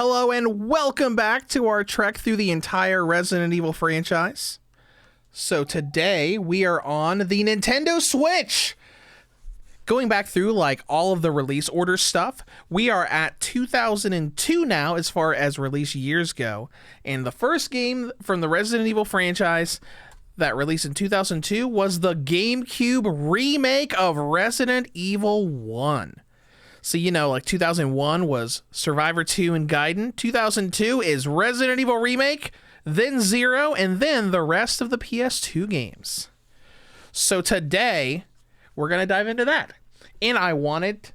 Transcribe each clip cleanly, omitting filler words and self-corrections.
Hello and welcome back to our trek through the entire Resident Evil franchise. So today we are on the Nintendo Switch. Going back through like all of the release order stuff, we are at 2002 now as far as release years go. And the first game from the Resident Evil franchise that released in 2002 was the GameCube remake of Resident Evil 1. So, you know, like 2001 was Survivor 2 and Gaiden. 2002 is Resident Evil Remake, then Zero, and then the rest of the PS2 games. So today, we're going to dive into that. And I wanted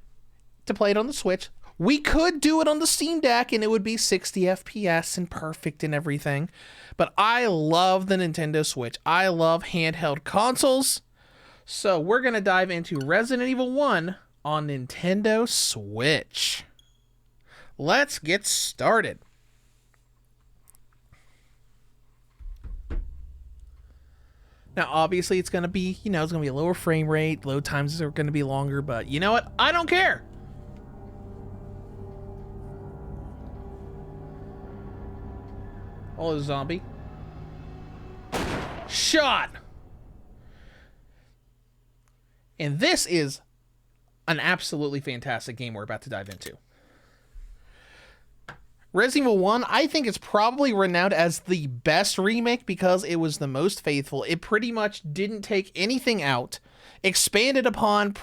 to play it on the Switch. We could do it on the Steam Deck, and it would be 60 FPS and perfect and everything. But I love the Nintendo Switch. I love handheld consoles. So we're going to dive into Resident Evil 1 on Nintendo Switch. Let's get started. Now, obviously, it's going to be, it's going to be a lower frame rate. Load times are going to be longer, but you know what? I don't care. Oh, zombie. Shot. And this is an absolutely fantastic game we're about to dive into. Resident Evil 1, I think it's probably renowned as the best remake because it was the most faithful. It pretty much didn't take anything out, expanded upon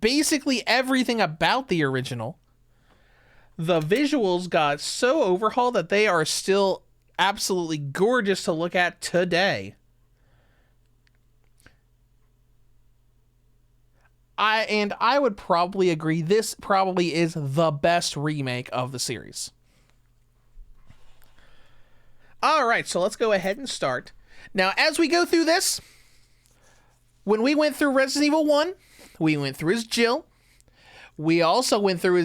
basically everything about the original. The visuals got so overhauled that they are still absolutely gorgeous to look at today. I would probably agree this probably is the best remake of the series. All right, so let's go ahead and start. Now, as we go through this, when we went through Resident Evil 1, we went through as Jill. We also went through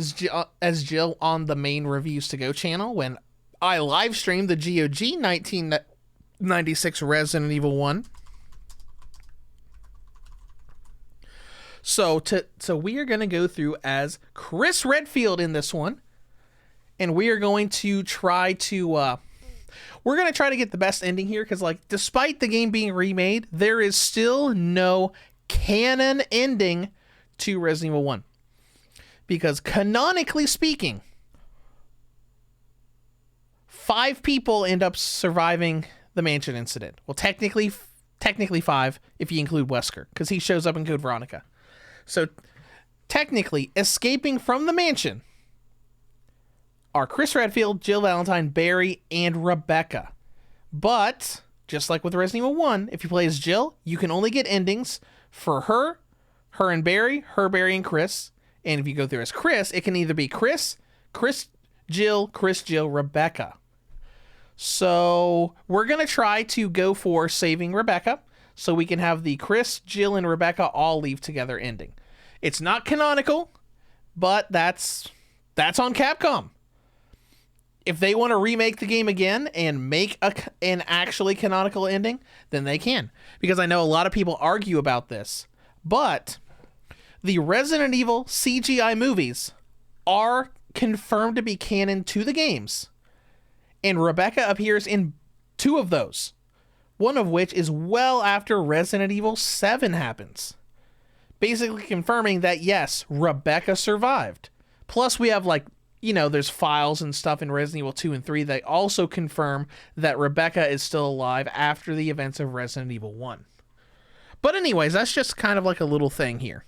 as Jill on the main Reviews to Go channel when I live streamed the GOG 1996 Resident Evil 1. So we are going to go through as Chris Redfield in this one, and we are going to try to get the best ending here because, like, despite the game being remade, there is still no canon ending to Resident Evil 1 because canonically speaking, 5 people end up surviving the mansion incident. Well, technically 5 if you include Wesker because he shows up in Code Veronica. So, technically, escaping from the mansion are Chris Redfield, Jill Valentine, Barry, and Rebecca. But, just like with Resident Evil 1, if you play as Jill, you can only get endings for her and Barry, her, Barry, and Chris. And if you go through as Chris, it can either be Chris, Jill, Rebecca. So, we're going to try to go for saving Rebecca, so we can have the Chris, Jill, and Rebecca all leave together ending. It's not canonical, but that's on Capcom. If they want to remake the game again and make an actually canonical ending, then they can. Because I know a lot of people argue about this. But the Resident Evil CGI movies are confirmed to be canon to the games. And Rebecca appears in 2 of those. One of which is well after Resident Evil 7 happens. Basically confirming that, yes, Rebecca survived. Plus, we have, there's files and stuff in Resident Evil 2 and 3 that also confirm that Rebecca is still alive after the events of Resident Evil 1. But anyways, that's just kind of like a little thing here.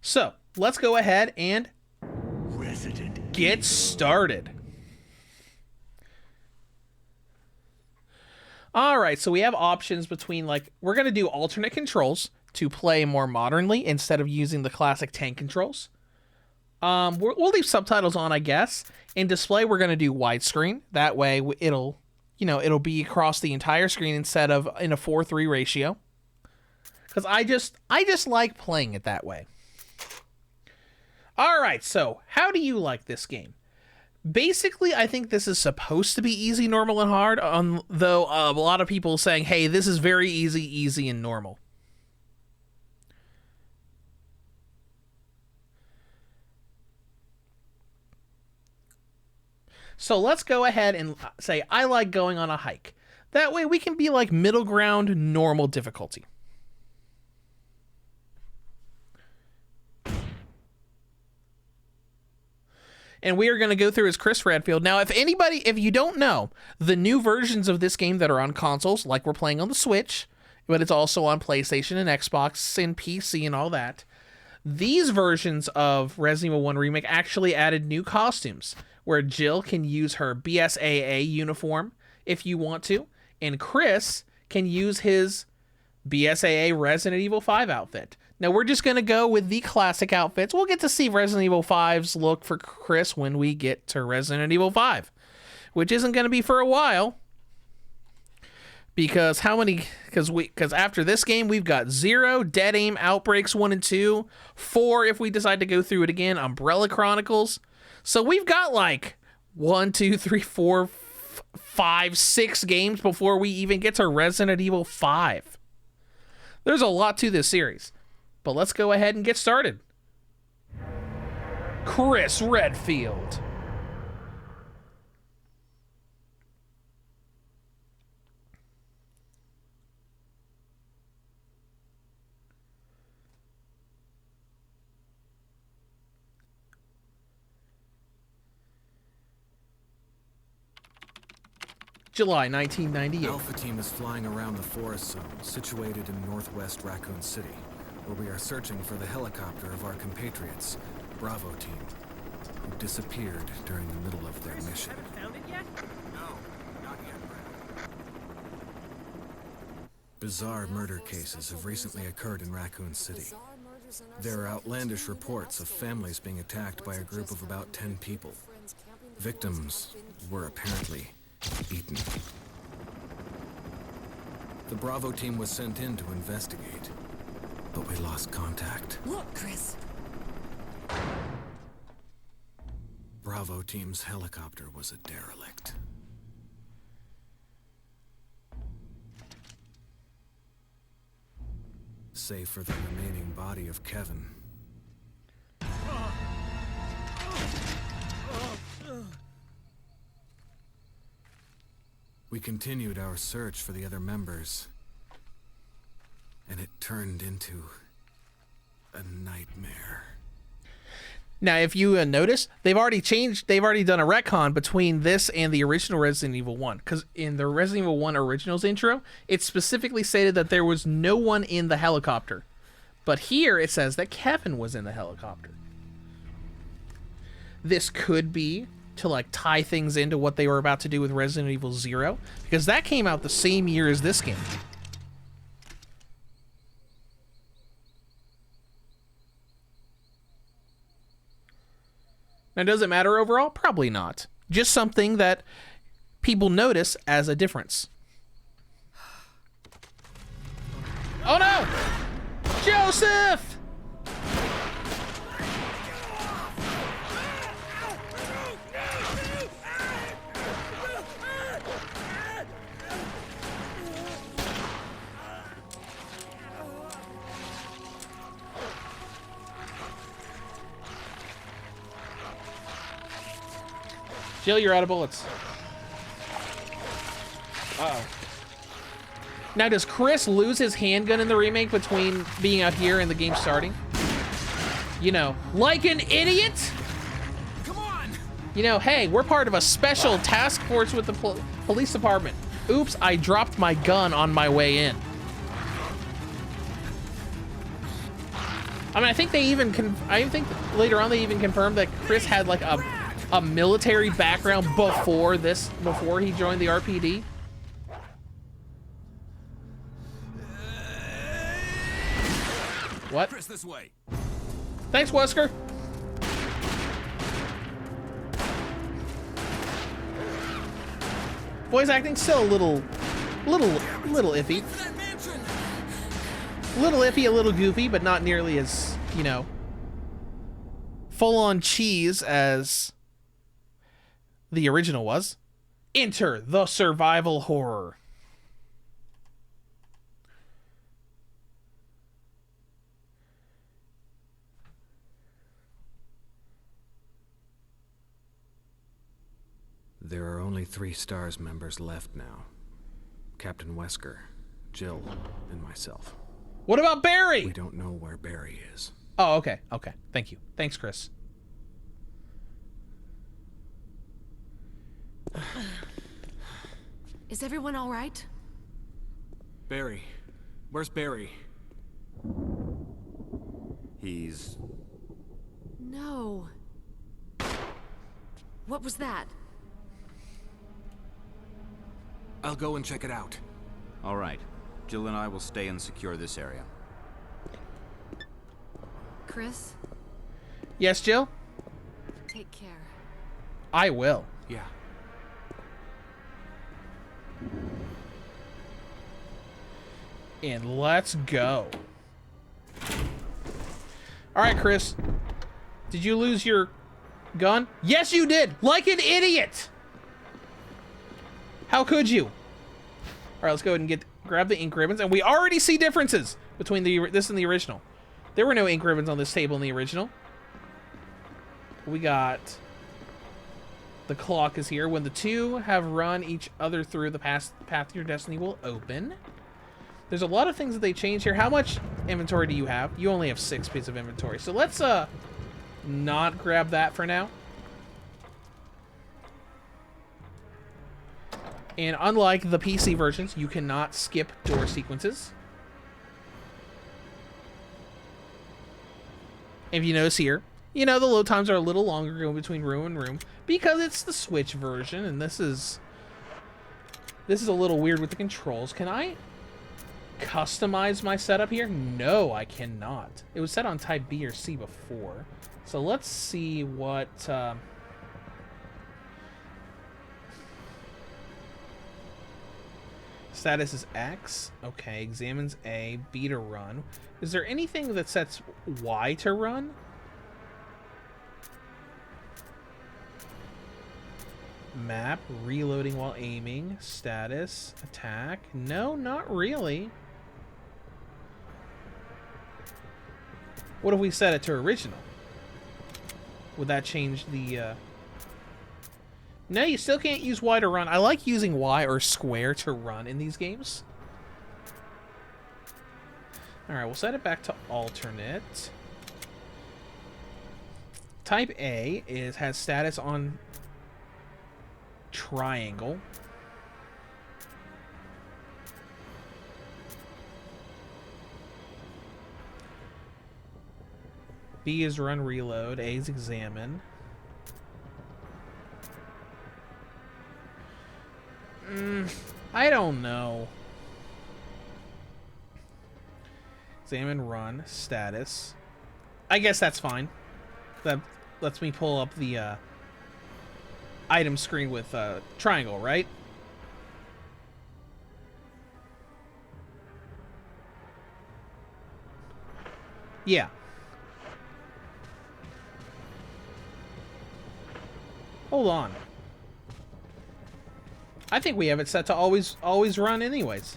So, let's go ahead and get started. All right, so we have options between, we're going to do alternate controls to play more modernly instead of using the classic tank controls. We'll leave subtitles on, I guess. In display, we're going to do widescreen. That way, it'll be across the entire screen instead of in a 4:3 ratio. Because I just like playing it that way. All right, so how do you like this game? Basically, I think this is supposed to be easy, normal, and hard, though a lot of people saying, hey, this is very easy, and normal. So let's go ahead and say I like going on a hike. That way we can be like middle ground, normal difficulty. And we are going to go through as Chris Redfield. Now, if you don't know, the new versions of this game that are on consoles, like we're playing on the Switch, but it's also on PlayStation and Xbox and PC and all that, these versions of Resident Evil 1 Remake actually added new costumes, where Jill can use her BSAA uniform if you want to, and Chris can use his BSAA Resident Evil 5 outfit. Now, we're just going to go with the classic outfits. We'll get to see Resident Evil 5's look for Chris when we get to Resident Evil 5, which isn't going to be for a while. Because after this game, we've got 0, Dead Aim, Outbreaks 1 and 2, 4 if we decide to go through it again, Umbrella Chronicles. So we've got like 1, 2, 3, 4, 5, 6 games before we even get to Resident Evil 5. There's a lot to this series. But let's go ahead and get started. Chris Redfield. July 1998. Alpha Team is flying around the forest zone situated in northwest Raccoon City, where we are searching for the helicopter of our compatriots, Bravo Team, who disappeared during the middle of their mission. Found it yet? No, not yet, Brad. Bizarre murder cases have recently occurred in Raccoon City. There are outlandish reports of families being attacked by a group of about 10 people. Victims were apparently eaten. The Bravo Team was sent in to investigate, but we lost contact. Look, Chris. Bravo Team's helicopter was a derelict. Save for the remaining body of Kevin. We continued our search for the other members, and it turned into a nightmare. Now, if you notice, they've already done a retcon between this and the original Resident Evil 1. Because in the Resident Evil 1 Originals intro, it specifically stated that there was no one in the helicopter. But here it says that Kevin was in the helicopter. This could be to like tie things into what they were about to do with Resident Evil 0, because that came out the same year as this game. Now, does it matter overall? Probably not. Just something that people notice as a difference. Oh no! Joseph! Jill, you're out of bullets. Uh-oh. Now, does Chris lose his handgun in the remake between being out here and the game starting? You know, like an idiot? Come on! You know, hey, we're part of a special task force with the police department. Oops, I dropped my gun on my way in. I mean, I think later on they even confirmed that Chris had like a military background before he joined the RPD. What? Chris, this way. Thanks, Wesker. Voice acting still a little iffy. A little iffy, a little goofy, but not nearly as, you know, full on cheese as the original was. Enter the survival horror. There are only 3 STARS members left now. Captain Wesker, Jill, and myself. What about Barry? We don't know where Barry is. Oh, okay. Okay. Thank you. Thanks, Chris. Is everyone all right? Barry. Where's Barry? He's... No. What was that? I'll go and check it out. all right. Jill and I will stay and secure this area. Chris, Yes, Jill? take care. I will. Yeah. And let's go. All right, Chris. Did you lose your gun? Yes, you did. Like an idiot. How could you? All right, let's go ahead and grab the ink ribbons. And we already see differences between this and the original. There were no ink ribbons on this table in the original. We got... The clock is here. When the two have run each other through, the path to your destiny will open. There's a lot of things that they changed here. How much inventory do you have? You only have 6 pieces of inventory. So let's not grab that for now. And unlike the PC versions, you cannot skip door sequences. If you notice here, you know, the load times are a little longer going between room and room because it's the Switch version, and this is a little weird with the controls. Can I customize my setup here? No, I cannot. It was set on type B or C before. So let's see what... Status is X. Okay, examines A. B to run. Is there anything that sets Y to run? Map, reloading while aiming, status, attack. No, not really. What if we set it to original? Would that change the... No, you still can't use Y to run. I like using Y or square to run in these games. Alright, we'll set it back to alternate. Type A has status on triangle. B is run reload. A is examine. I don't know. Examine run status. I guess that's fine. That lets me pull up the item screen with triangle, right? Yeah. Hold on. I think we have it set to always run anyways.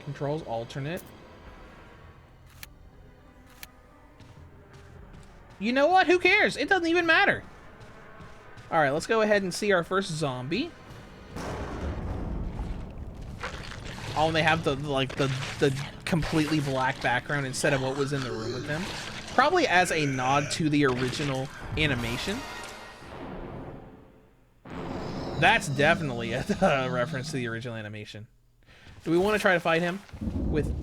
Controls alternate. You know what? Who cares? It doesn't even matter. All right, let's go ahead and see our first zombie. Oh, and they have the completely black background instead of what was in the room with them. Probably as a nod to the original animation. That's definitely a reference to the original animation. Do we want to try to fight him with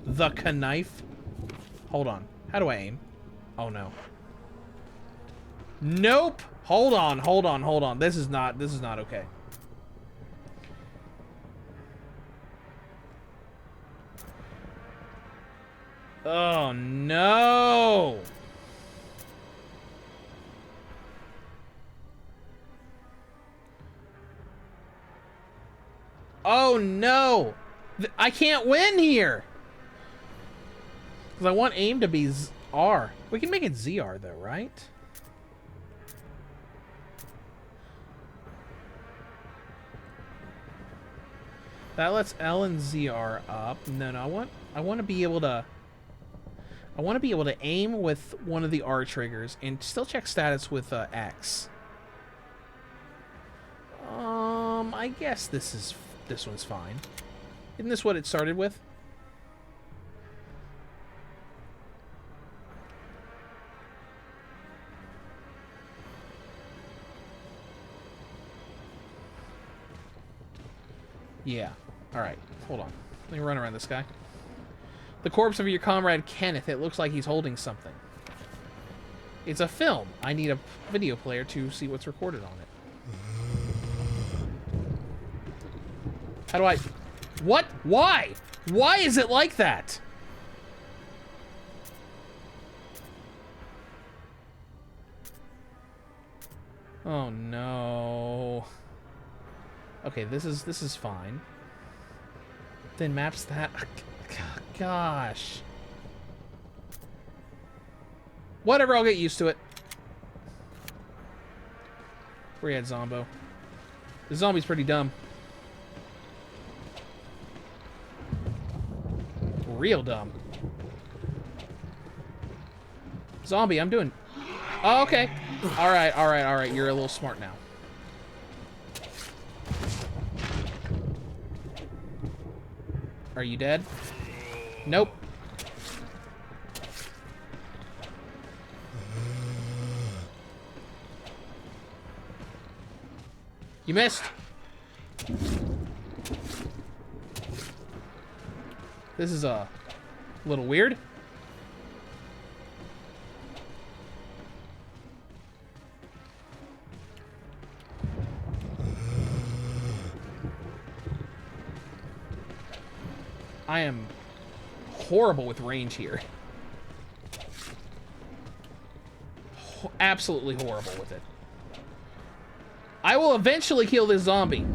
the knife? Hold on. How do I aim? Oh no. Nope. Hold on. This is not okay. Oh no. Oh no. I can't win here. Because I want aim to be R. We can make it ZR though, right? That lets L and ZR up. No, I want to be able to... I want to be able to aim with one of the R triggers and still check status with X. I guess this one's fine. Isn't this what it started with? Yeah. Alright, hold on. Let me run around this guy. The corpse of your comrade Kenneth. It looks like he's holding something. It's a film. I need a video player to see what's recorded on it. How do I... What? Why? Why is it like that? Oh no. Okay, this is fine. Then maps that. Gosh. Whatever, I'll get used to it. Where you at, Zombo? The zombie's pretty dumb. Real dumb. Zombie, I'm doing... Oh, okay. Alright, alright, alright. You're a little smart now. Are you dead? Nope. You missed. This is a little weird. I am horrible with range here. Absolutely horrible with it. I will eventually kill this zombie.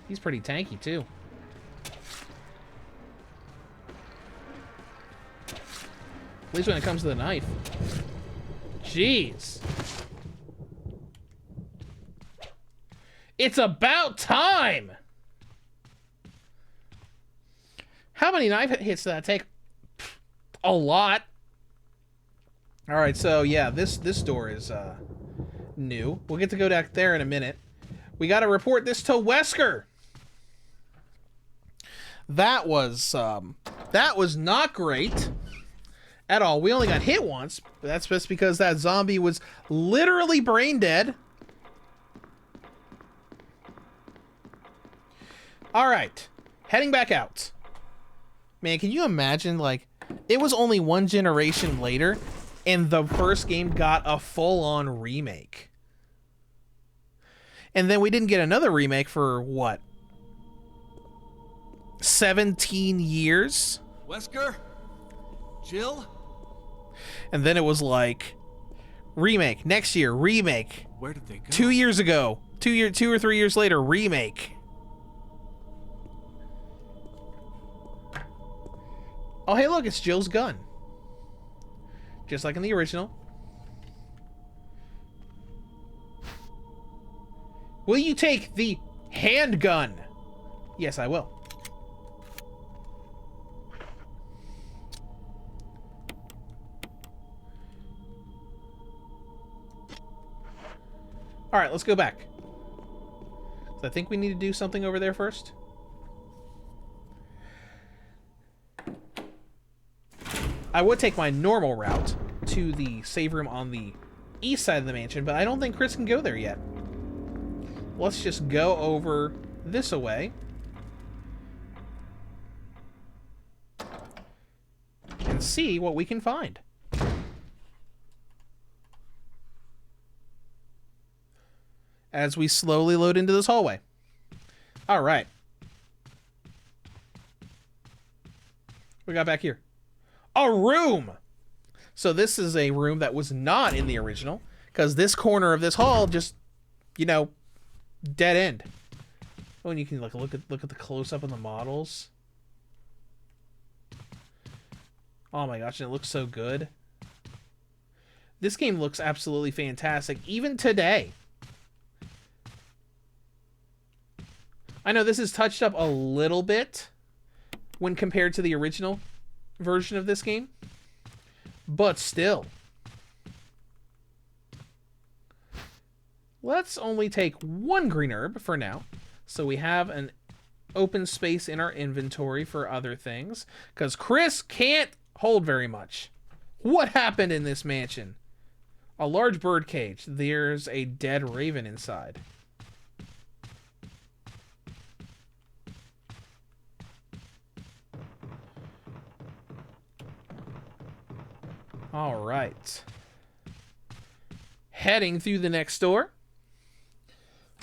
He's pretty tanky, too. At least when it comes to the knife. Jeez. It's about time! How many knife hits did that take? A lot. Alright, so yeah, this door is new. We'll get to go back there in a minute. We gotta report this to Wesker! That was not great at all. We only got hit once, but that's just because that zombie was literally brain dead. Alright, heading back out. Man, can you imagine, like, it was only one generation later, and the first game got a full-on remake. And then we didn't get another remake for, what? 17 years? Wesker? Jill? And then it was like, remake, next year, remake. Where did they go? 2 years ago, 2 or 3 years later, remake. Oh, hey, look, it's Jill's gun. Just like in the original. Will you take the handgun? Yes, I will. Alright, let's go back. So I think we need to do something over there first. I would take my normal route to the save room on the east side of the mansion, but I don't think Chris can go there yet. Let's just go over this way. And see what we can find. As we slowly load into this hallway. Alright. What we got back here? A room! So this is a room that was not in the original, because this corner of this hall just, you know, dead end. Oh, and you can like look at the close-up on the models. Oh my gosh, and it looks so good. This game looks absolutely fantastic, even today. I know this is touched up a little bit when compared to the original version of this game, but still. Let's only take one green herb for now, so we have an open space in our inventory for other things, because Chris can't hold very much. What happened in this mansion? A large bird cage. There's a dead raven inside. All right. Heading through the next door.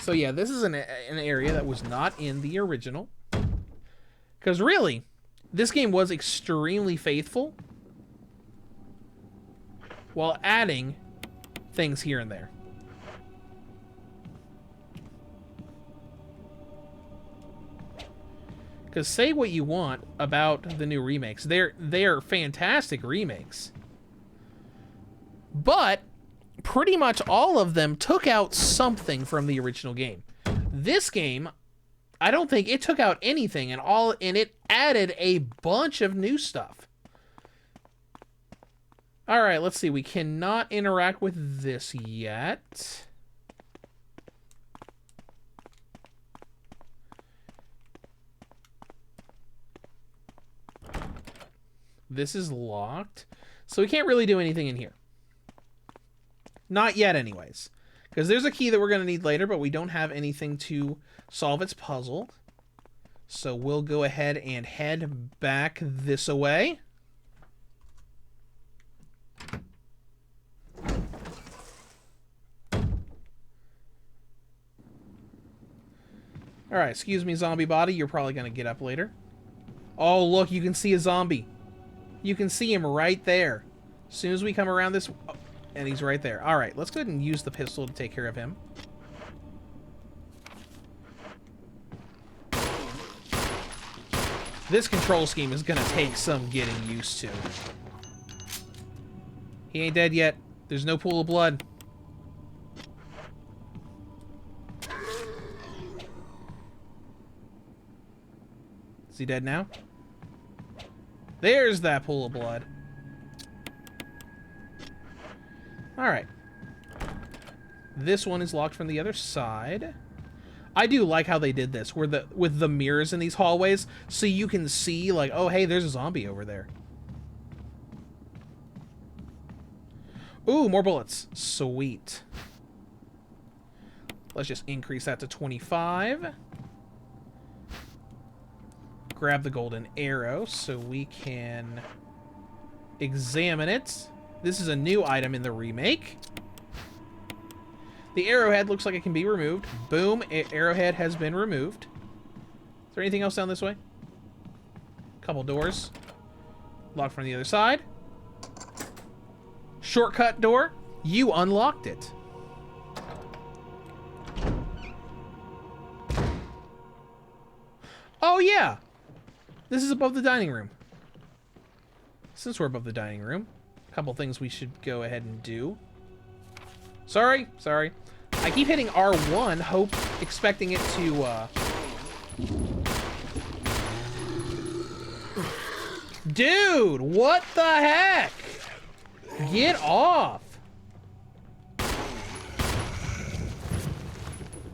So yeah, this is an area that was not in the original. Because really, this game was extremely faithful while adding things here and there. Because say what you want about the new remakes. They're fantastic remakes. But pretty much all of them took out something from the original game. This game, I don't think it took out anything, and it added a bunch of new stuff. All right, let's see. We cannot interact with this yet. This is locked, so we can't really do anything in here. Not yet, anyways. Because there's a key that we're going to need later, but we don't have anything to solve its puzzle. So we'll go ahead and head back this way. Alright, excuse me, zombie body. You're probably going to get up later. Oh, look, you can see a zombie. You can see him right there. As soon as we come around this... Oh, and he's right there. Alright, let's go ahead and use the pistol to take care of him. This control scheme is going to take some getting used to. He ain't dead yet. There's no pool of blood. Is he dead now? There's that pool of blood. Alright. This one is locked from the other side. I do like how they did this, with the mirrors in these hallways, so you can see, like, oh, hey, there's a zombie over there. Ooh, more bullets. Sweet. Let's just increase that to 25. Grab the golden arrow so we can examine it. This is a new item in the remake. The arrowhead looks like it can be removed. Boom, arrowhead has been removed. Is there anything else down this way? Couple doors. Locked from the other side. Shortcut door. You unlocked it. Oh, yeah. This is above the dining room. Since we're above the dining room, a couple things we should go ahead and do. Sorry. I keep hitting R1, expecting it to, Dude, what the heck? Get off.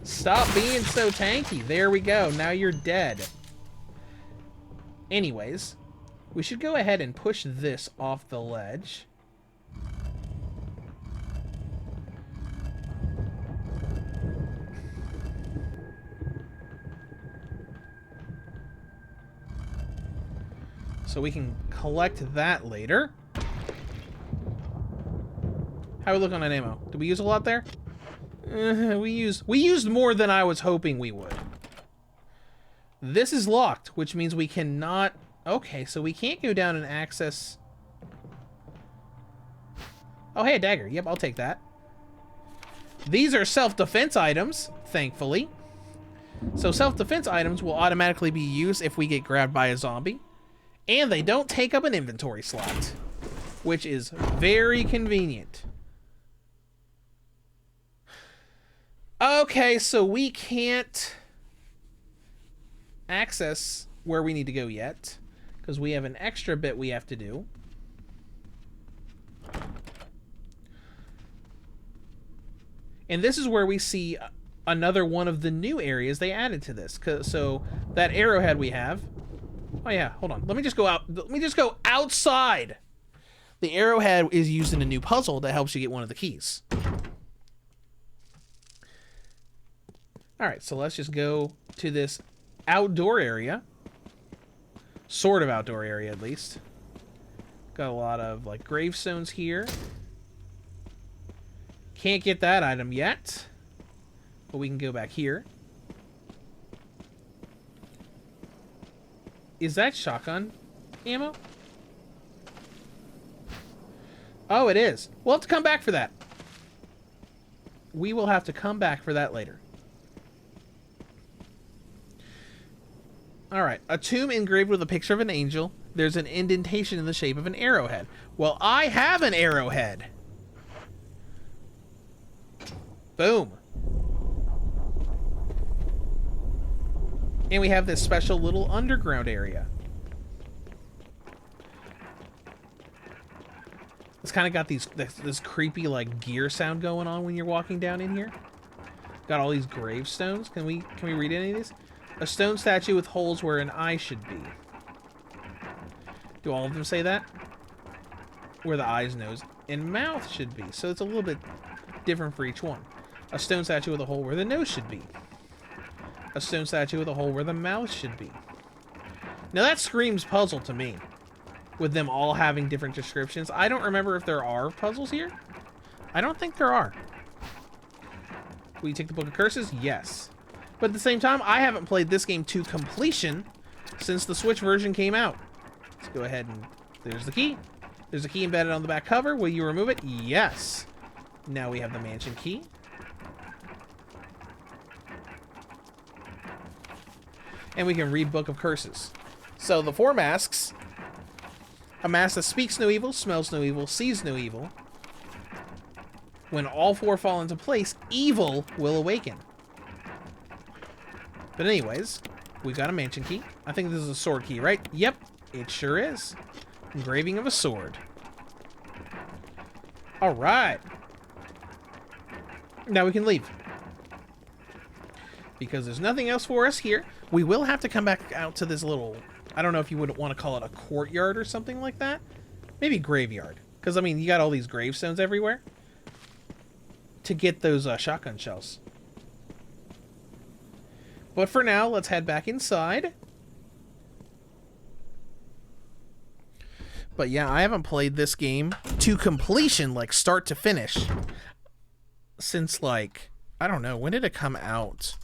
Stop being so tanky. There we go. Now you're dead. Anyways, we should go ahead and push this off the ledge. So we can collect that later. How we look on ammo? Did we use a lot there? We used more than I was hoping we would. This is locked, which means we cannot... Okay, so we can't go down and access... Oh, hey, a dagger. Yep, I'll take that. These are self-defense items, thankfully. So self-defense items will automatically be used if we get grabbed by a zombie. And they don't take up an inventory slot, which is very convenient. Okay, so we can't access where we need to go yet, because we have an extra bit we have to do. And this is where we see another one of the new areas they added to this. So that arrowhead we have. Oh yeah, hold on. Let me just go out. Let me just go outside. The arrowhead is used in a new puzzle that helps you get one of the keys. All right, so let's just go to this outdoor area. Sort of outdoor area, at least. Got a lot of, like, gravestones here. Can't get that item yet. But we can go back here. Is that shotgun ammo? Oh, it is. We'll have to come back for that. We will have to come back for that later. Alright, a tomb engraved with a picture of an angel. There's an indentation in the shape of an arrowhead. Well, I have an arrowhead. Boom. And we have this special little underground area. It's kind of got this creepy, like, gear sound going on when you're walking down in here. Got all these gravestones. Can we read any of these? A stone statue with holes where an eye should be. Do all of them say that? Where the eyes, nose, and mouth should be. So it's a little bit different for each one. A stone statue with a hole where the nose should be. A stone statue with a hole where the mouth should be. Now that screams puzzle to me. With them all having different descriptions. I don't remember if there are puzzles here. I don't think there are. Will you take the Book of Curses? Yes. But at the same time, I haven't played this game to completion since the Switch version came out. Let's go ahead and... There's the key. There's a key embedded on the back cover. Will you remove it? Yes. Now we have the mansion key. And we can read Book of Curses. So the 4 masks... A mask that speaks no evil, smells no evil, sees no evil. When all 4 fall into place, evil will awaken. But anyways, we got a mansion key. I think this is a sword key, right? Yep, it sure is. Engraving of a sword. Alright. Now we can leave. Because there's nothing else for us here. We will have to come back out to this little... I don't know if you would want to call it a courtyard or something like that. Maybe graveyard. Because, I mean, you got all these gravestones everywhere. To get those shotgun shells. But for now, let's head back inside. But yeah, I haven't played this game to completion, like start to finish. Since, like, I don't know, when did it come out?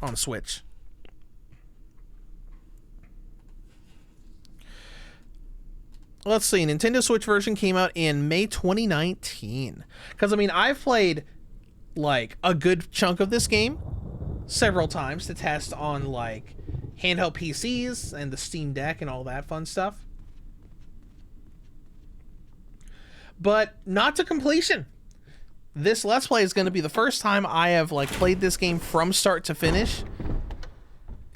On Switch. Let's see, Nintendo Switch version came out in May 2019. Because, I mean, I've played, like, a good chunk of this game several times to test on, like, handheld PCs and the Steam Deck and all that fun stuff. But not to completion. This Let's Play is going to be the first time I have, like, played this game from start to finish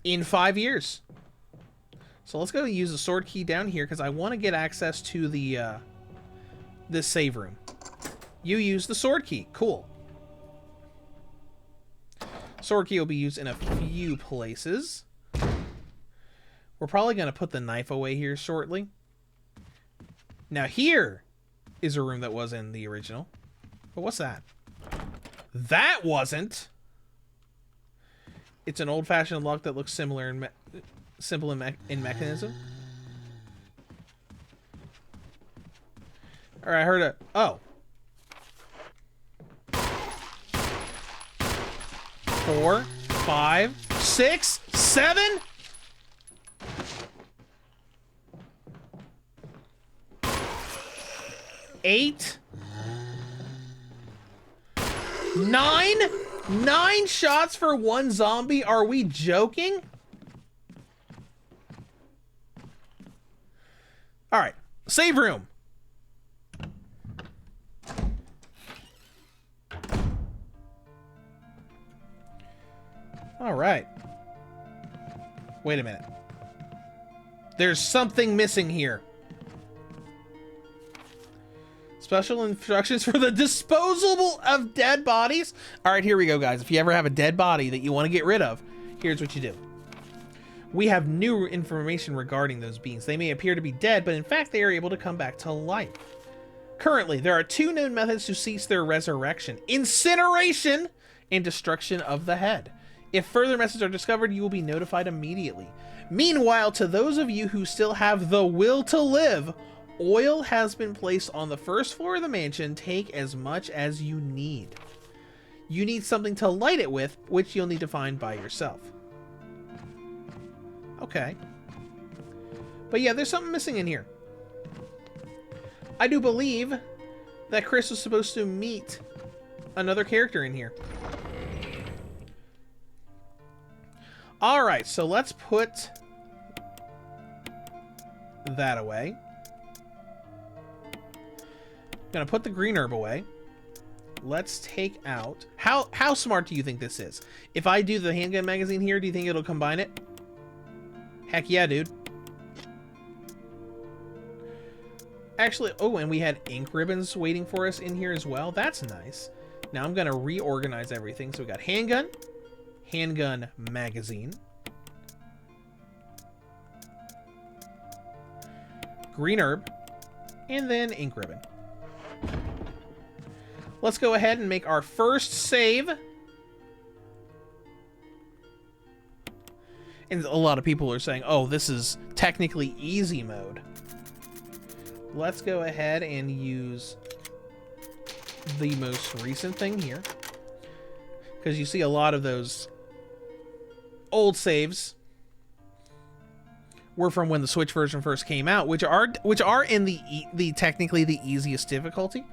in 5 years. So let's go use the sword key down here because I want to get access to the this save room. You use the sword key. Cool. Sword key will be used in a few places. We're probably going to put the knife away here shortly. Now here is a room that was in the original. But what's that? That wasn't. It's an old-fashioned lock that looks similar in simple in mechanism. All right, I heard a... Oh. 4, 5, 6, 7. 8. 9. 9 shots for one zombie. Are we joking? All right, save room. All right. Wait a minute. There's something missing here. Special instructions for the disposal of dead bodies. All right, here we go, guys. If you ever have a dead body that you want to get rid of, here's what you do. We have new information regarding those beings. They may appear to be dead, but in fact, they are able to come back to life. Currently, there are 2 known methods to cease their resurrection: incineration and destruction of the head. If further methods are discovered, you will be notified immediately. Meanwhile, to those of you who still have the will to live, oil has been placed on the first floor of the mansion. Take as much as you need. You need something to light it with, which you'll need to find by yourself. Okay. But yeah, there's something missing in here. I do believe that Chris was supposed to meet another character in here. Alright, so let's put that away. Gonna put the green herb away. Let's take out... How smart do you think this is? If I do the handgun magazine here, do you think it'll combine it? Heck yeah, dude. Actually, oh, and we had ink ribbons waiting for us in here as well. That's nice. Now I'm gonna reorganize everything. So we got handgun, handgun magazine, green herb, and then ink ribbon. Let's go ahead and make our first save. And a lot of people are saying, oh, this is technically easy mode. Let's go ahead and use the most recent thing here. Because you see a lot of those old saves were from when the Switch version first came out, which are in the technically the easiest difficulty.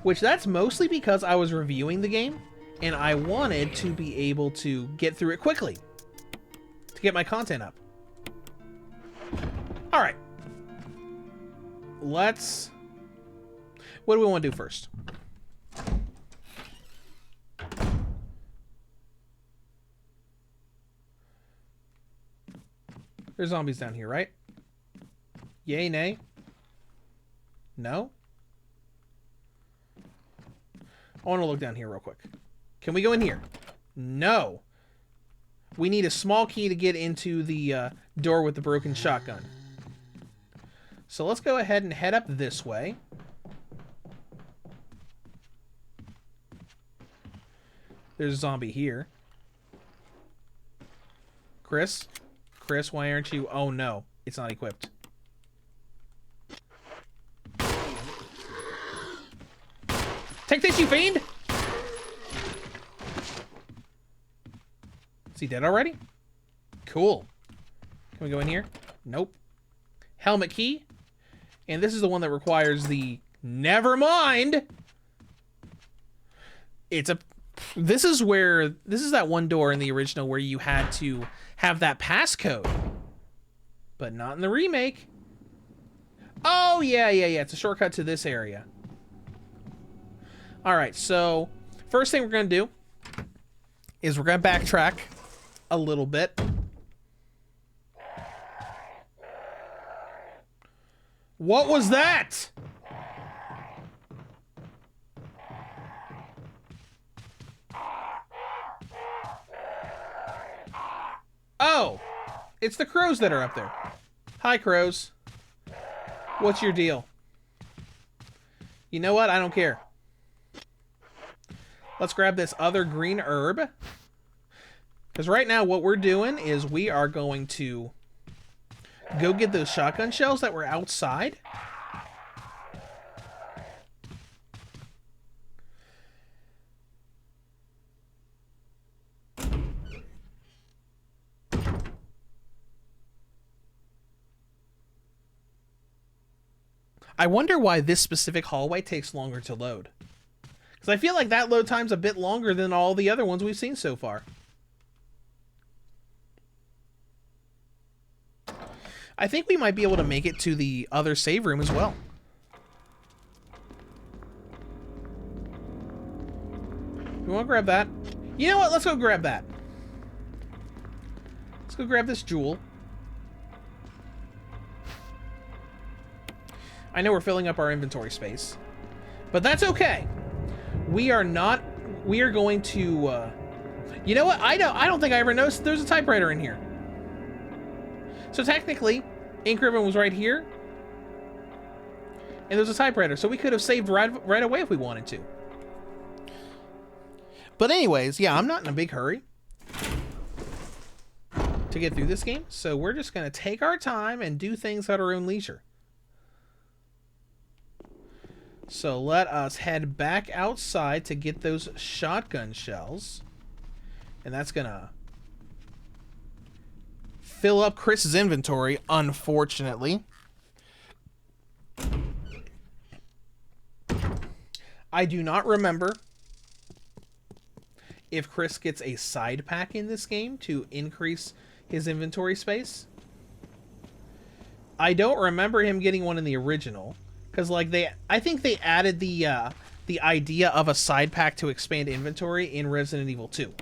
Which that's mostly because I was reviewing the game and I wanted to be able to get through it quickly to get my content up. All right. What do we want to do first? There's zombies down here, right? Yay, nay? No? I want to look down here real quick. Can we go in here? No. We need a small key to get into the door with the broken shotgun. So let's go ahead and head up this way. There's a zombie here. Chris? Chris, why aren't you... Oh no, it's not equipped. Take this, you fiend! Is he dead already? Cool. Can we go in here? Nope. Helmet key. And this is the one that requires the... Never mind! This is that one door in the original where you had to have that passcode. But not in the remake. Oh, yeah. It's a shortcut to this area. Alright, so first thing we're going to do is we're going to backtrack a little bit. What was that? Oh, it's the crows that are up there. Hi, crows. What's your deal? You know what? I don't care. Let's grab this other green herb. Because right now what we're doing is we are going to go get those shotgun shells that were outside. I wonder why this specific hallway takes longer to load. Because I feel like that load time's a bit longer than all the other ones we've seen so far. I think we might be able to make it to the other save room as well. You want to grab that? You know what? Let's go grab that. go grab this jewel. I know we're filling up our inventory space, but that's okay. We are going to, you know what? I don't think I ever noticed there's a typewriter in here. So technically, ink ribbon was right here, and there's a typewriter, so we could have saved right away if we wanted to. But anyways, yeah, I'm not in a big hurry to get through this game, so we're just going to take our time and do things at our own leisure. So let us head back outside to get those shotgun shells. And that's going to fill up Chris's inventory, unfortunately. I do not remember if Chris gets a side pack in this game to increase his inventory space. I don't remember him getting one in the original. Because, like, I think they added the idea of a side pack to expand inventory in Resident Evil 2.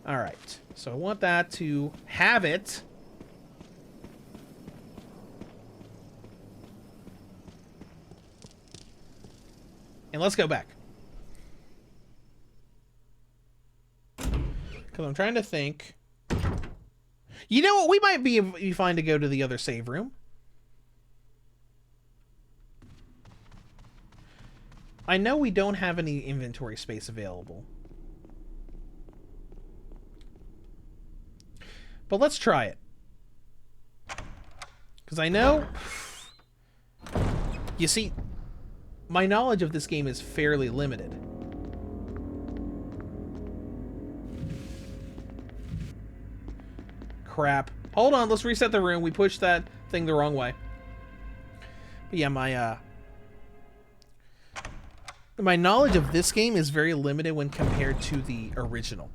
Alright, so I want that to have it. And let's go back. Because I'm trying to think. You know what? We might be fine to go to the other save room. I know we don't have any inventory space available. But let's try it. Because I know... You see, my knowledge of this game is fairly limited. Crap. Hold on, let's reset the room. We pushed that thing the wrong way. But yeah, my knowledge of this game is very limited when compared to the original.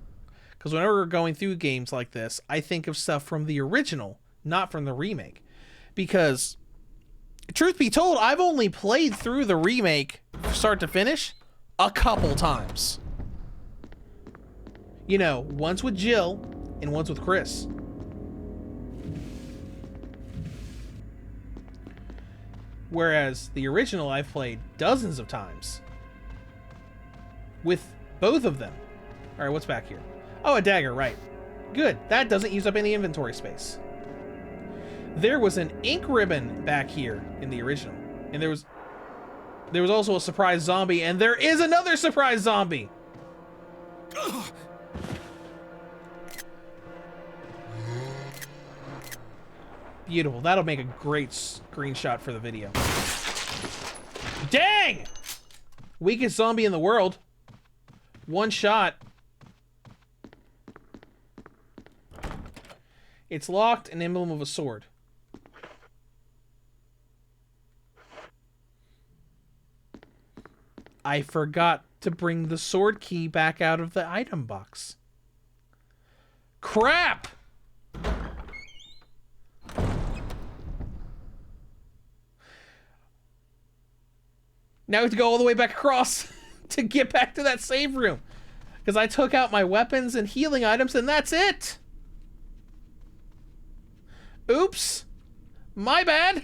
Because whenever we're going through games like this, I think of stuff from the original, not from the remake. Because, truth be told, I've only played through the remake, start to finish, a couple times. You know, once with Jill, and once with Chris. Whereas the original I've played dozens of times. With both of them. Alright, what's back here? Oh, a dagger, right. Good. That doesn't use up any inventory space. There was an ink ribbon back here in the original. And there was also a surprise zombie, and there is another surprise zombie! Beautiful. That'll make a great screenshot for the video. Dang! Weakest zombie in the world. One shot. It's locked, an emblem of a sword. I forgot to bring the sword key back out of the item box. Crap! Now we have to go all the way back across to get back to that save room. Because I took out my weapons and healing items and that's it. Oops. My bad.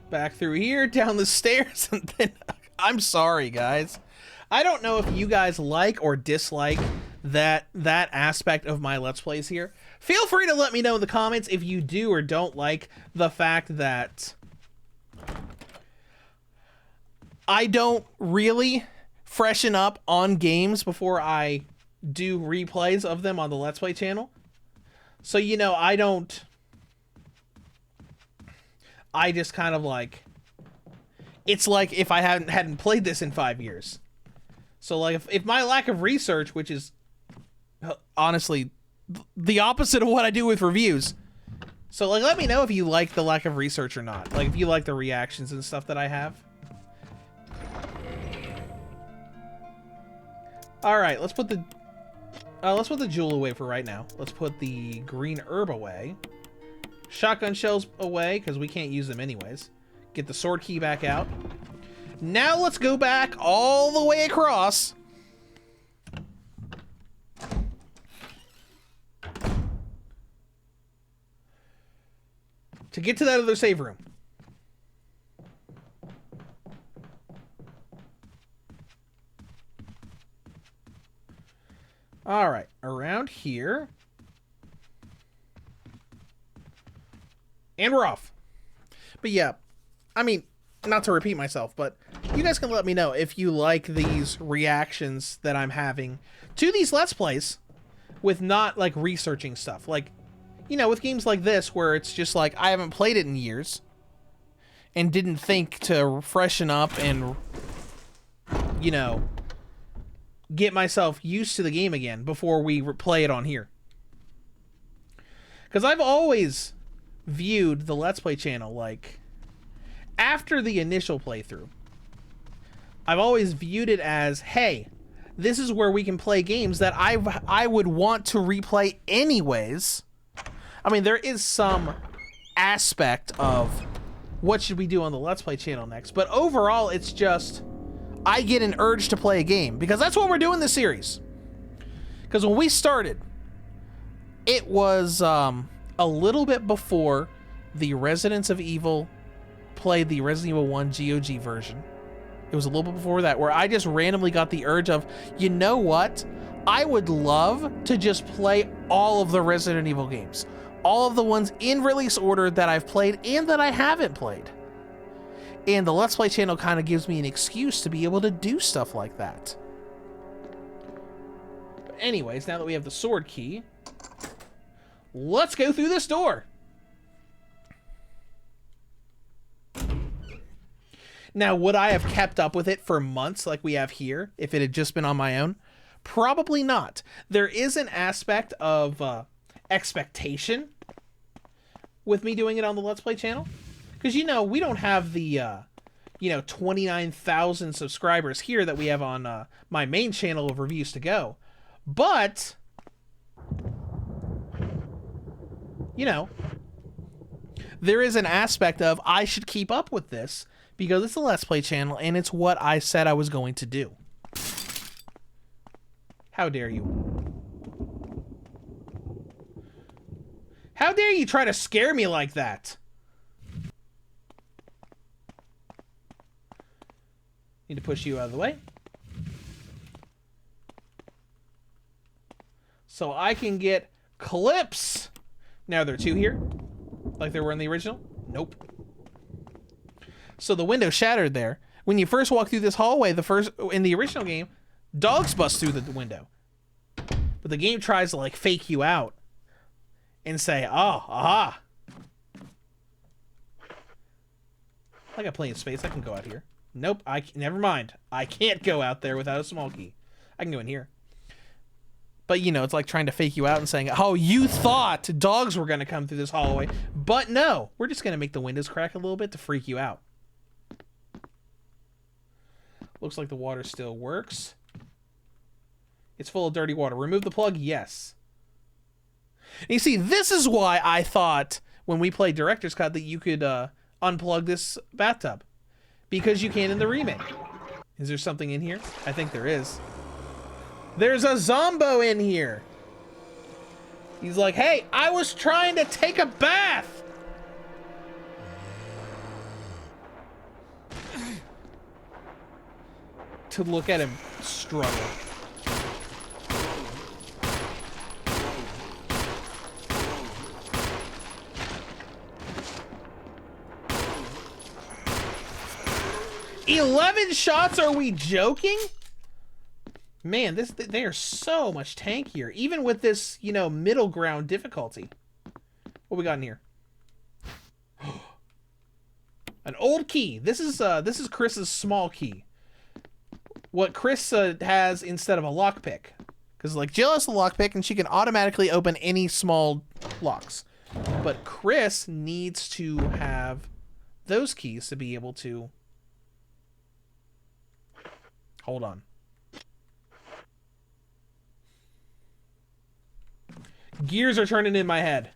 Back through here, down the stairs, and then... I'm sorry, guys. I don't know if you guys like or dislike that aspect of my Let's Plays here. Feel free to let me know in the comments if you do or don't like the fact that I don't really freshen up on games before I do replays of them on the Let's Play channel. So, you know, I just kind of like... It's like if I hadn't played this in 5 years. So, like, if my lack of research, which is honestly the opposite of what I do with reviews. So, like, let me know if you like the lack of research or not. Like, if you like the reactions and stuff that I have. Alright, let's put the jewel away for right now. Let's put the green herb away. Shotgun shells away, because we can't use them anyways. Get the sword key back out. Now let's go back all the way across. To get to that other save room. All right, around here. And we're off. But yeah, I mean, not to repeat myself, but you guys can let me know if you like these reactions that I'm having to these Let's Plays with not, like, researching stuff. Like, you know, with games like this where it's just like, I haven't played it in years and didn't think to freshen up and, you know, get myself used to the game again before we play it on here. Because I've always viewed the Let's Play channel, like, after the initial playthrough, I've always viewed it as, hey, this is where we can play games that I would want to replay anyways. I mean, there is some aspect of what should we do on the Let's Play channel next, but overall, it's just, I get an urge to play a game, because that's what we're doing this series. Because when we started, it was a little bit before the Resident Evil played the Resident Evil 1 GOG version. It was a little bit before that, where I just randomly got the urge of, you know what? I would love to just play all of the Resident Evil games. All of the ones in release order that I've played and that I haven't played. And the Let's Play channel kind of gives me an excuse to be able to do stuff like that. But anyways, now that we have the sword key, let's go through this door. Now, would I have kept up with it for months like we have here if it had just been on my own? Probably not. There is an aspect of expectation with me doing it on the Let's Play channel. Because, you know, we don't have the, 29,000 subscribers here that we have on my main channel of Reviews to Go. But, you know, there is an aspect of I should keep up with this because it's a Let's Play channel and it's what I said I was going to do. How dare you? How dare you try to scare me like that? Need to push you out of the way. So I can get clips. Now there are two here, like there were in the original. Nope. So the window shattered there. When you first walk through this hallway, in the original game, dogs bust through the window. But the game tries to, like, fake you out and say, oh, aha. I got plenty of space. I can go out here. Nope. Never mind. I can't go out there without a small key. I can go in here. But, you know, it's like trying to fake you out and saying, oh, you thought dogs were going to come through this hallway. But no, we're just going to make the windows crack a little bit to freak you out. Looks like the water still works. It's full of dirty water. Remove the plug? Yes. And you see, this is why I thought when we played Director's Cut that you could unplug this bathtub. Because you can in the remake. Is there something in here? I think there is. There's a Zombo in here. He's like, hey, I was trying to take a bath. To look at him struggle. "11 shots? Are we joking?" Man, they are so much tankier, even with this, you know, middle ground difficulty. What we got in here? An old key. This is Chris's small key. What Chris has instead of a lockpick, because like Jill has a lockpick and she can automatically open any small locks, but Chris needs to have those keys to be able to. Hold on. Gears are turning in my head.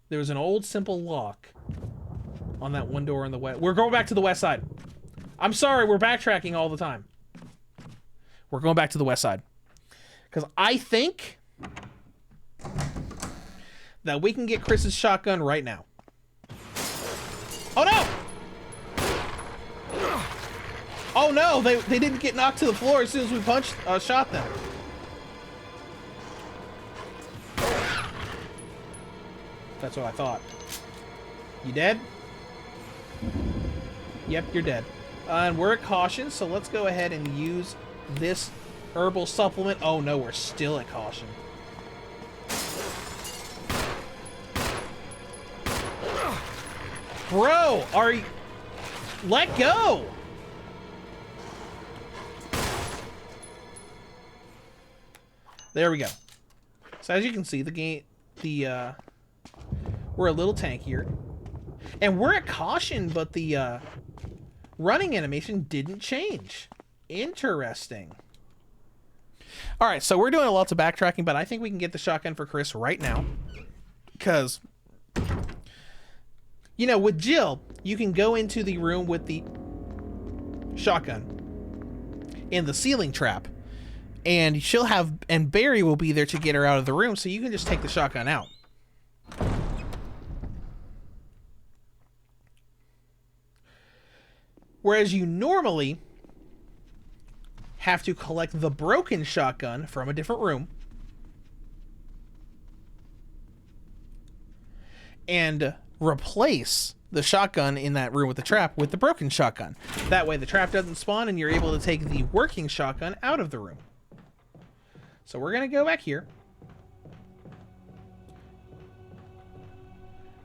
There was an old simple lock on that one door on the west. We're going back to the west side. I'm sorry, we're backtracking all the time. We're going back to the west side. Because I think that we can get Chris's shotgun right now. Oh no! Oh no, they didn't get knocked to the floor as soon as we shot them. That's what I thought. You dead? Yep, you're dead. And we're at caution, so let's go ahead and use this herbal supplement. Oh no, we're still at caution. Bro, are you... Let go! There we go. So as you can see, we're a little tankier. And we're at caution, but the running animation didn't change. Interesting. Alright, so we're doing lots of backtracking, but I think we can get the shotgun for Chris right now. Because, you know, with Jill, you can go into the room with the shotgun in the ceiling trap. And and Barry will be there to get her out of the room, so you can just take the shotgun out. Whereas you normally have to collect the broken shotgun from a different room and replace the shotgun in that room with the trap with the broken shotgun. That way the trap doesn't spawn and you're able to take the working shotgun out of the room. So we're going to go back here.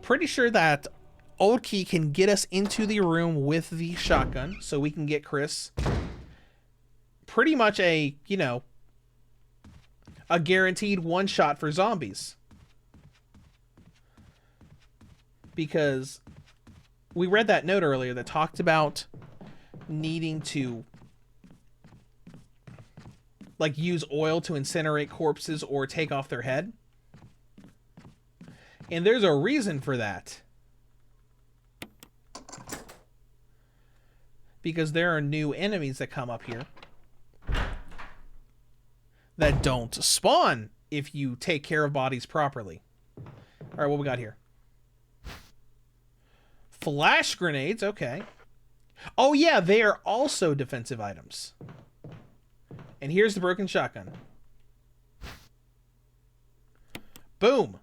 Pretty sure that Old Key can get us into the room with the shotgun so we can get Chris pretty much a, you know, a guaranteed one shot for zombies. Because we read that note earlier that talked about needing to like use oil to incinerate corpses or take off their head. And there's a reason for that. Because there are new enemies that come up here that don't spawn if you take care of bodies properly. Alright, what we got here? Flash grenades, okay. Oh yeah, they are also defensive items. And here's the broken shotgun. Boom.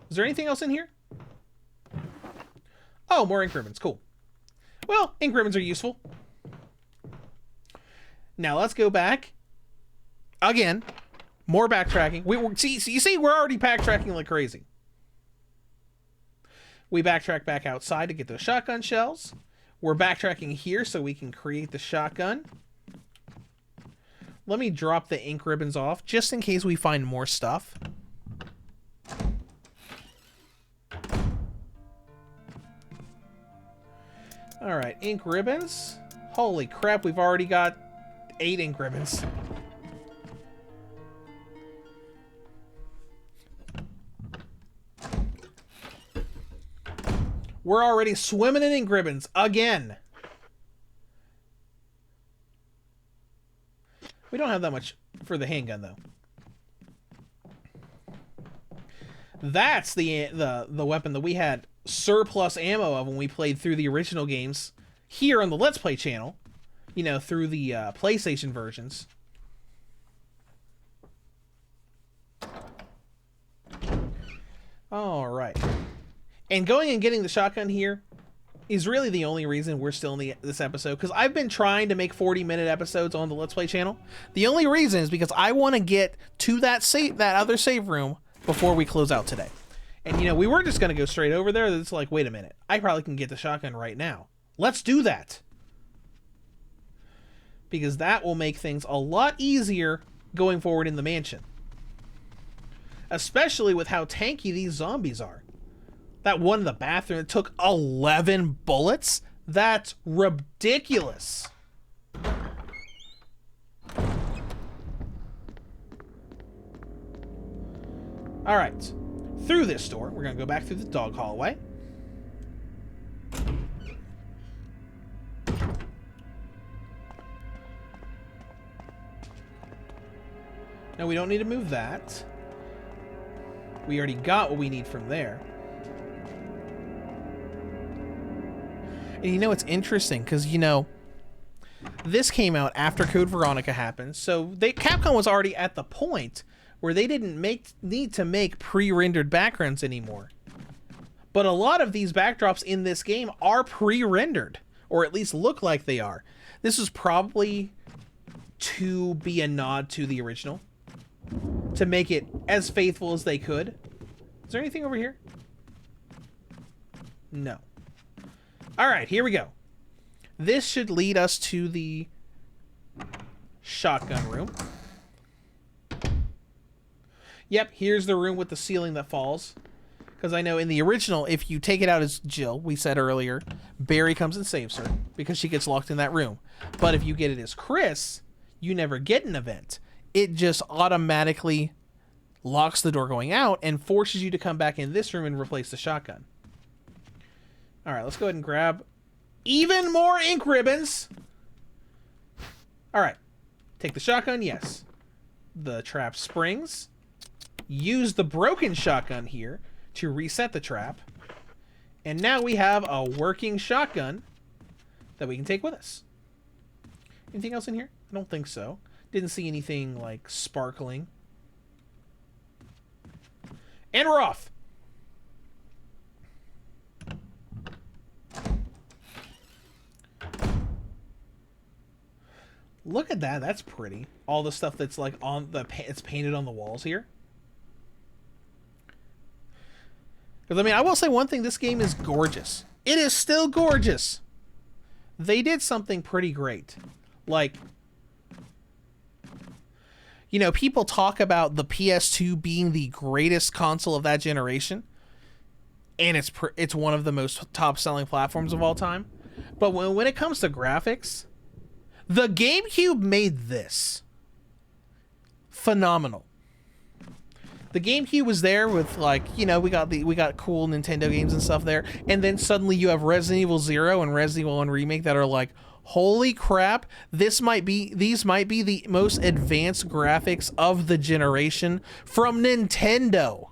Is there anything else in here? Oh, more ink ribbons. Cool. Well, ink ribbons are useful. Now let's go back. Again, more backtracking. You see, we're already backtracking like crazy. We backtrack back outside to get those shotgun shells. We're backtracking here so we can create the shotgun. Let me drop the ink ribbons off just in case we find more stuff. All right, ink ribbons. Holy crap, we've already got 8 ink ribbons. We're already swimming in ink ribbons again. We don't have that much for the handgun though. That's the weapon that we had surplus ammo of when we played through the original games here on the Let's Play channel. You know, through the PlayStation versions. All right. And going and getting the shotgun here is really the only reason we're still in this episode. Because I've been trying to make 40-minute episodes on the Let's Play channel. The only reason is because I want to get to that other save room before we close out today. And, you know, we were just going to go straight over there. It's like, wait a minute. I probably can get the shotgun right now. Let's do that. Because that will make things a lot easier going forward in the mansion. Especially with how tanky these zombies are. That one in the bathroom, it took 11 bullets? That's ridiculous. Alright. through this door. We're going to go back through the dog hallway. No, we don't need to move that. We already got what we need from there. And you know, it's interesting because, you know, this came out after Code Veronica happened. So Capcom was already at the point where they didn't need to make pre-rendered backgrounds anymore. But a lot of these backdrops in this game are pre-rendered, or at least look like they are. This was probably to be a nod to the original, to make it as faithful as they could. Is there anything over here? No. All right, here we go. This should lead us to the shotgun room. Yep, here's the room with the ceiling that falls. Because I know in the original, if you take it out as Jill, we said earlier, Barry comes and saves her because she gets locked in that room. But if you get it as Chris, you never get an event. It just automatically locks the door going out and forces you to come back in this room and replace the shotgun. All right, let's go ahead and grab even more ink ribbons. All right, take the shotgun, yes. The trap springs. Use the broken shotgun here to reset the trap. And now we have a working shotgun that we can take with us. Anything else in here? I don't think so. Didn't see anything like sparkling. And we're off. Look at that. That's pretty. All the stuff that's like on the it's painted on the walls here. Because I mean, I will say one thing, this game is gorgeous. It is still gorgeous. They did something pretty great. Like, you know, people talk about the PS2 being the greatest console of that generation, and it's one of the most top-selling platforms of all time. But when it comes to graphics, the GameCube made this phenomenal. The GameCube was there with, like, you know, we got cool Nintendo games and stuff there, and then suddenly you have Resident Evil 0 and Resident Evil 1 Remake that are like, holy crap, these might be the most advanced graphics of the generation from Nintendo.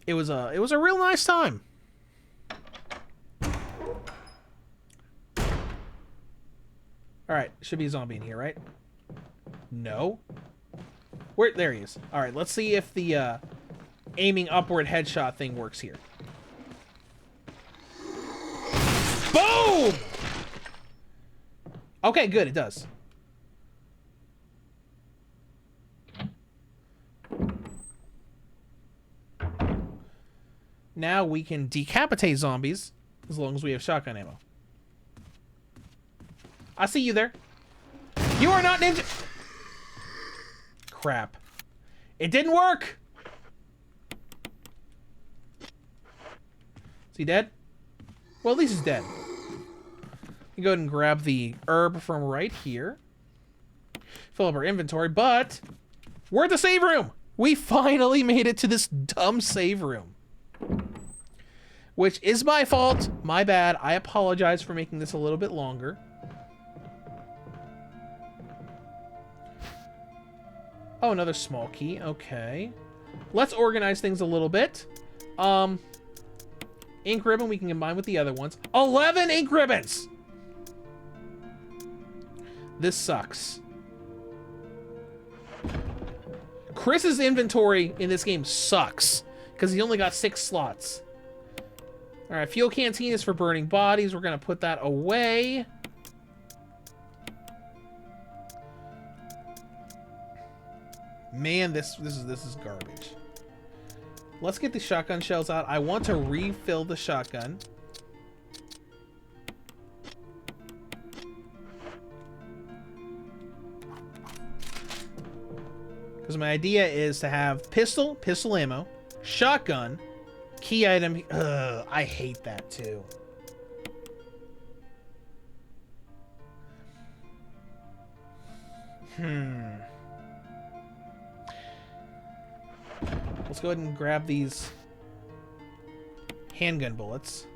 It was a real nice time. All right, should be a zombie in here, right? No. There he is. All right, let's see if the aiming upward headshot thing works here. Boom! Okay, good, it does. Now we can decapitate zombies as long as we have shotgun ammo. I see you there. You are not ninja. Crap. It didn't work. Is he dead? Well, at least he's dead. We go ahead and grab the herb from right here. Fill up our inventory, but we're at the save room. We finally made it to this dumb save room. Which is my fault. My bad. I apologize for making this a little bit longer. Oh, another small key. Okay. Let's organize things a little bit. Ink ribbon we can combine with the other ones. 11 ink ribbons! This sucks. Chris's inventory in this game sucks because he only got 6 slots. All right, fuel canteen is for burning bodies. We're going to put that away. Man, this is garbage. Let's get the shotgun shells out. I want to refill the shotgun. Because my idea is to have pistol ammo, shotgun, key item. Ugh, I hate that too. Let's go ahead and grab these handgun bullets.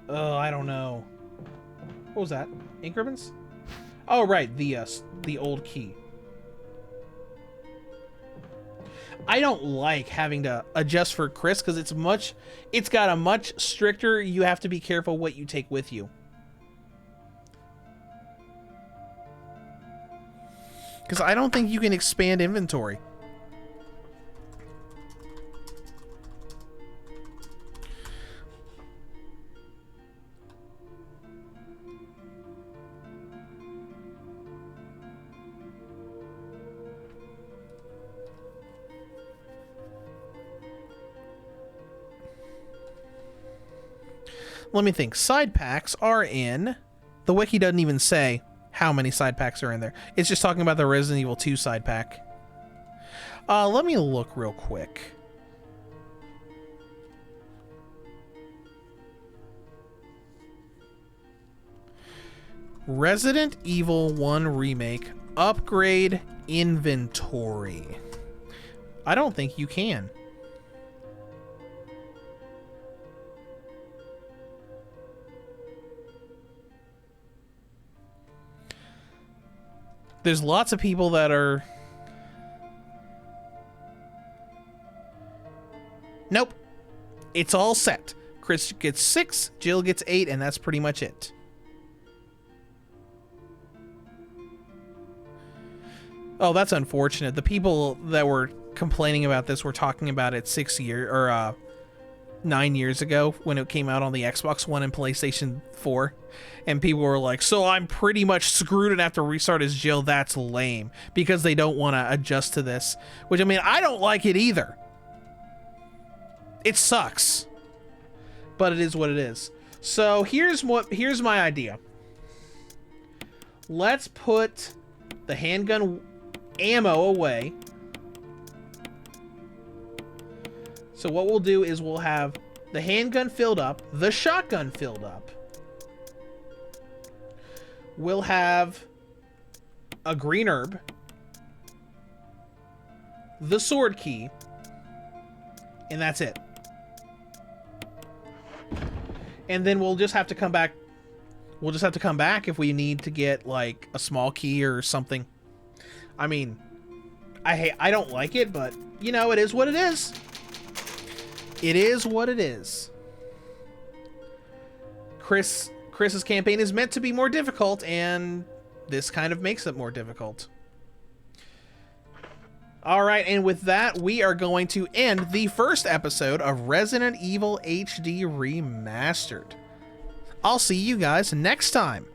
Oh, I don't know. What was that? Ink ribbons? Oh, right. The old key. I don't like having to adjust for Chris because it's got a much stricter, you have to be careful what you take with you. Because I don't think you can expand inventory. Let me think. Side packs are in... The wiki doesn't even say how many side packs are in there. It's just talking about the Resident Evil 2 side pack. Let me look real quick. Resident Evil 1 Remake upgrade inventory. I don't think you can. There's lots of people that are... Nope. It's all set. Chris gets 6, Jill gets 8, and that's pretty much it. Oh, that's unfortunate. The people that were complaining about this were talking about it 9 years ago when it came out on the Xbox One and PlayStation 4. And people were like, so I'm pretty much screwed and have to restart as Jill. That's lame. Because they don't want to adjust to this. Which, I mean, I don't like it either. It sucks. But it is what it is. So here's my idea. Let's put the handgun ammo away. So what we'll do is we'll have the handgun filled up, the shotgun filled up. We'll have a green herb, the sword key, and that's it. And then we'll just have to come back. We'll just have to come back if we need to get like a small key or something. I mean, I don't like it, but you know, it is what it is. It is what it is. Chris's campaign is meant to be more difficult, and this kind of makes it more difficult. Alright, and with that, we are going to end the first episode of Resident Evil HD Remastered. I'll see you guys next time.